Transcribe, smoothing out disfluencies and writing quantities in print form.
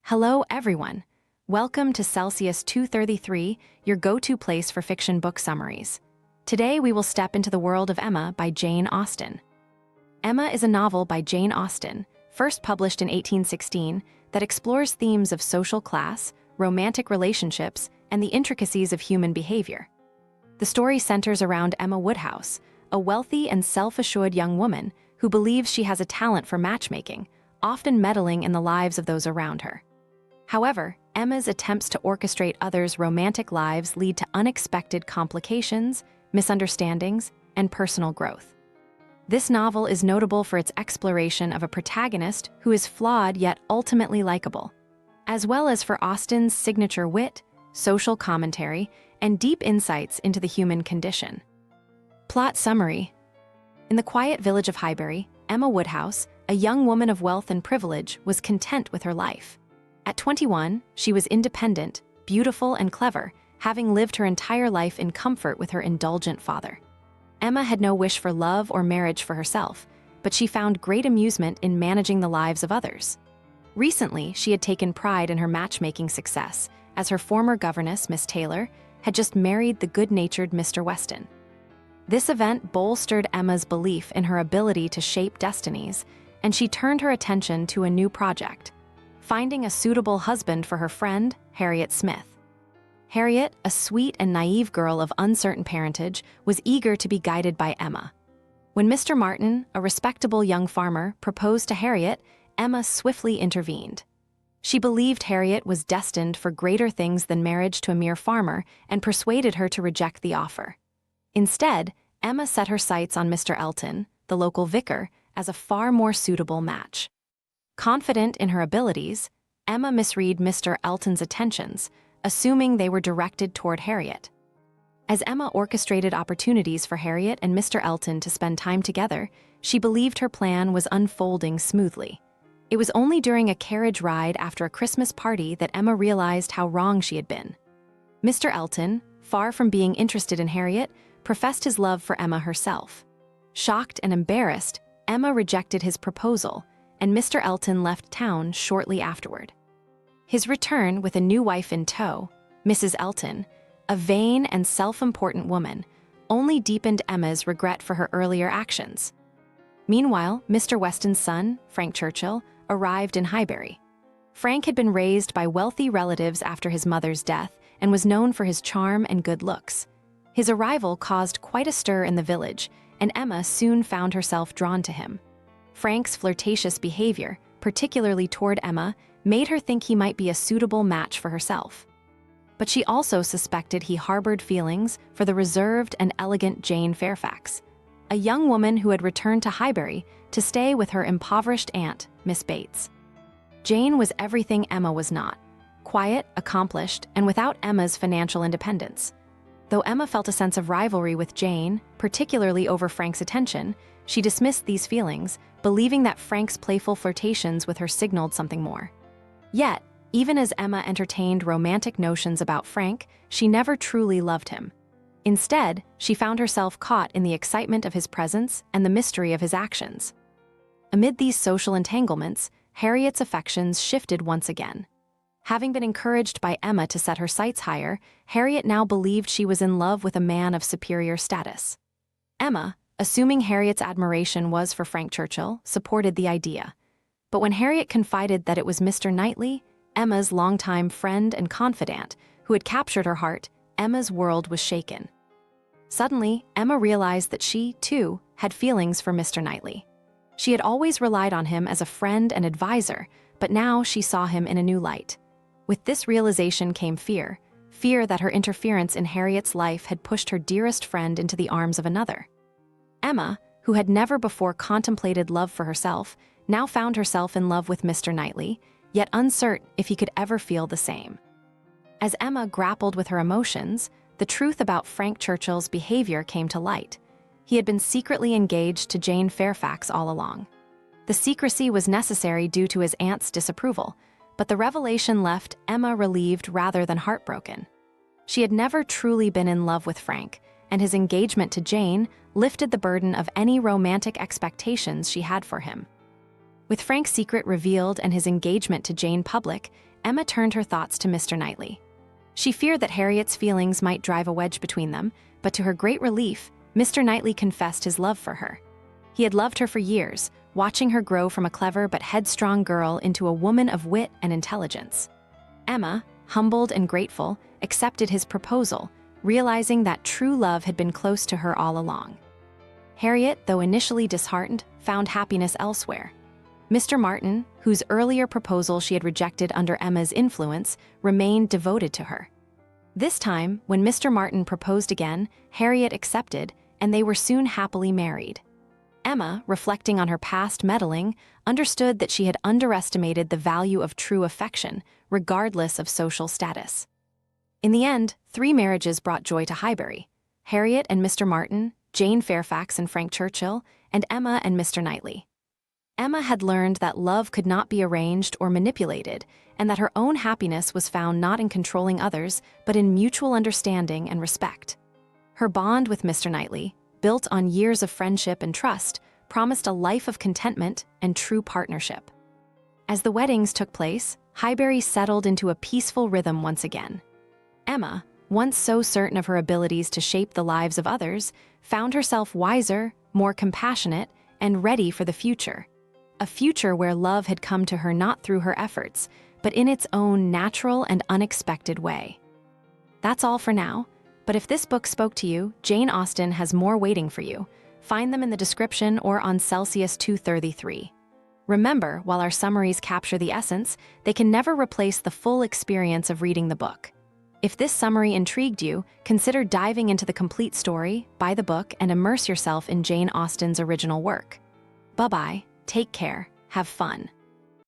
Hello, everyone. Welcome to Celsius 233, your go-to place for fiction book summaries. Today, we will step into the world of Emma by Jane Austen. Emma is a novel by Jane Austen, first published in 1816, that explores themes of social class, romantic relationships, and the intricacies of human behavior. The story centers around Emma Woodhouse, a wealthy and self-assured young woman who believes she has a talent for matchmaking, often meddling in the lives of those around her. However, Emma's attempts to orchestrate others' romantic lives lead to unexpected complications, misunderstandings, and personal growth. This novel is notable for its exploration of a protagonist who is flawed yet ultimately likable, as well as for Austen's signature wit, social commentary, and deep insights into the human condition. Plot summary. In the quiet village of Highbury, Emma Woodhouse, a young woman of wealth and privilege, was content with her life. At 21, she was independent, beautiful, and clever, having lived her entire life in comfort with her indulgent father. Emma had no wish for love or marriage for herself, but she found great amusement in managing the lives of others. Recently, she had taken pride in her matchmaking success, as her former governess, Miss Taylor, had just married the good-natured Mr. Weston. This event bolstered Emma's belief in her ability to shape destinies, and she turned her attention to a new project: finding a suitable husband for her friend, Harriet Smith. Harriet, a sweet and naive girl of uncertain parentage, was eager to be guided by Emma. When Mr. Martin, a respectable young farmer, proposed to Harriet, Emma swiftly intervened. She believed Harriet was destined for greater things than marriage to a mere farmer and persuaded her to reject the offer. Instead, Emma set her sights on Mr. Elton, the local vicar, as a far more suitable match. Confident in her abilities, Emma misread Mr. Elton's attentions, assuming they were directed toward Harriet. As Emma orchestrated opportunities for Harriet and Mr. Elton to spend time together, she believed her plan was unfolding smoothly. It was only during a carriage ride after a Christmas party that Emma realized how wrong she had been. Mr. Elton, far from being interested in Harriet, professed his love for Emma herself. Shocked and embarrassed, Emma rejected his proposal, and Mr. Elton left town shortly afterward. His return with a new wife in tow, Mrs. Elton, a vain and self-important woman, only deepened Emma's regret for her earlier actions. Meanwhile, Mr. Weston's son, Frank Churchill, arrived in Highbury. Frank had been raised by wealthy relatives after his mother's death and was known for his charm and good looks. His arrival caused quite a stir in the village, and Emma soon found herself drawn to him. Frank's flirtatious behavior, particularly toward Emma, made her think he might be a suitable match for herself. But she also suspected he harbored feelings for the reserved and elegant Jane Fairfax, a young woman who had returned to Highbury to stay with her impoverished aunt, Miss Bates. Jane was everything Emma was not: quiet, accomplished, and without Emma's financial independence. Though Emma felt a sense of rivalry with Jane, particularly over Frank's attention, she dismissed these feelings, believing that Frank's playful flirtations with her signaled something more. Yet, even as Emma entertained romantic notions about Frank, she never truly loved him. Instead, she found herself caught in the excitement of his presence and the mystery of his actions. Amid these social entanglements, Harriet's affections shifted once again. Having been encouraged by Emma to set her sights higher, Harriet now believed she was in love with a man of superior status. Emma, assuming Harriet's admiration was for Frank Churchill, supported the idea. But when Harriet confided that it was Mr. Knightley, Emma's longtime friend and confidant, who had captured her heart, Emma's world was shaken. Suddenly, Emma realized that she, too, had feelings for Mr. Knightley. She had always relied on him as a friend and advisor, but now she saw him in a new light. With this realization came fear that her interference in Harriet's life had pushed her dearest friend into the arms of another. Emma, who had never before contemplated love for herself, now found herself in love with Mr. Knightley, yet uncertain if he could ever feel the same. As Emma grappled with her emotions, the truth about Frank Churchill's behavior came to light. He had been secretly engaged to Jane Fairfax all along. The secrecy was necessary due to his aunt's disapproval, but the revelation left Emma relieved rather than heartbroken. She had never truly been in love with Frank, and his engagement to Jane lifted the burden of any romantic expectations she had for him. With Frank's secret revealed and his engagement to Jane public, Emma turned her thoughts to Mr. Knightley. She feared that Harriet's feelings might drive a wedge between them, but to her great relief, Mr. Knightley confessed his love for her. He had loved her for years, watching her grow from a clever but headstrong girl into a woman of wit and intelligence. Emma, humbled and grateful, accepted his proposal, realizing that true love had been close to her all along. Harriet, though initially disheartened, found happiness elsewhere. Mr. Martin, whose earlier proposal she had rejected under Emma's influence, remained devoted to her. This time, when Mr. Martin proposed again, Harriet accepted, and they were soon happily married. Emma, reflecting on her past meddling, understood that she had underestimated the value of true affection, regardless of social status. In the end, 3 marriages brought joy to Highbury: Harriet and Mr. Martin, Jane Fairfax and Frank Churchill, and Emma and Mr. Knightley. Emma had learned that love could not be arranged or manipulated, and that her own happiness was found not in controlling others, but in mutual understanding and respect. Her bond with Mr. Knightley, built on years of friendship and trust, promised a life of contentment and true partnership. As the weddings took place, Highbury settled into a peaceful rhythm once again. Emma, once so certain of her abilities to shape the lives of others, found herself wiser, more compassionate, and ready for the future. A future where love had come to her not through her efforts, but in its own natural and unexpected way. That's all for now. But if this book spoke to you, Jane Austen has more waiting for you. Find them in the description or on Celsius 233. Remember, while our summaries capture the essence, they can never replace the full experience of reading the book. If this summary intrigued you, consider diving into the complete story, buy the book, and immerse yourself in Jane Austen's original work. Bye-bye, take care, have fun.